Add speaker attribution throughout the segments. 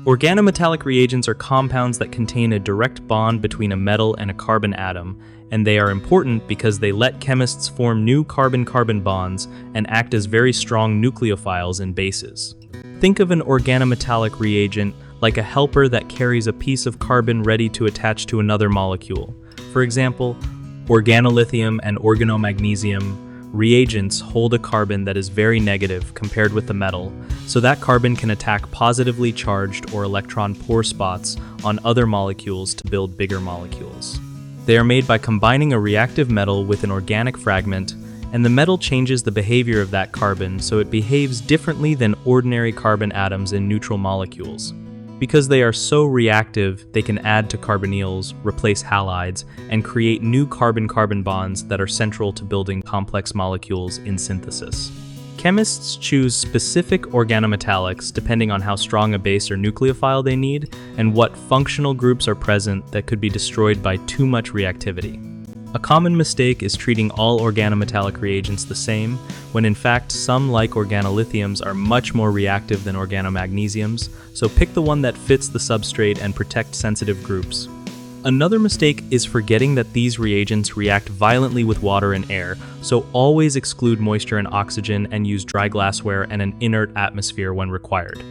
Speaker 1: Organometallic reagents are compounds that contain a direct bond between a metal and a carbon atom, and they are important because they let chemists form new carbon-carbon bonds and act as very strong nucleophiles in bases. Think of an organometallic reagent like a helper that carries a piece of carbon ready to attach to another molecule. For example, organolithium and organomagnesium reagents hold a carbon that is very negative compared with the metal, so that carbon can attack positively charged or electron-poor spots on other molecules to build bigger molecules. They are made by combining a reactive metal with an organic fragment, and the metal changes the behavior of that carbon so it behaves differently than ordinary carbon atoms in neutral molecules. Because they are so reactive, they can add to carbonyls, replace halides, and create new carbon-carbon bonds that are central to building complex molecules in synthesis. Chemists choose specific organometallics depending on how strong a base or nucleophile they need and what functional groups are present that could be destroyed by too much reactivity. A common mistake is treating all organometallic reagents the same, when in fact some, like organolithiums, are much more reactive than organomagnesiums, so pick the one that fits the substrate and protect sensitive groups. Another mistake is forgetting that these reagents react violently with water and air, so always exclude moisture and oxygen and use dry glassware and an inert atmosphere when required.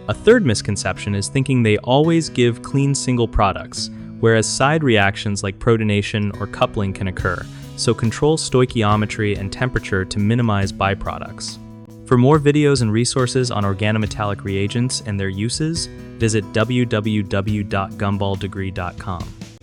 Speaker 1: A third misconception is thinking they always give clean single products, whereas side reactions like protonation or coupling can occur, so control stoichiometry and temperature to minimize byproducts. For more videos and resources on organometallic reagents and their uses, visit www.gumballdegree.com.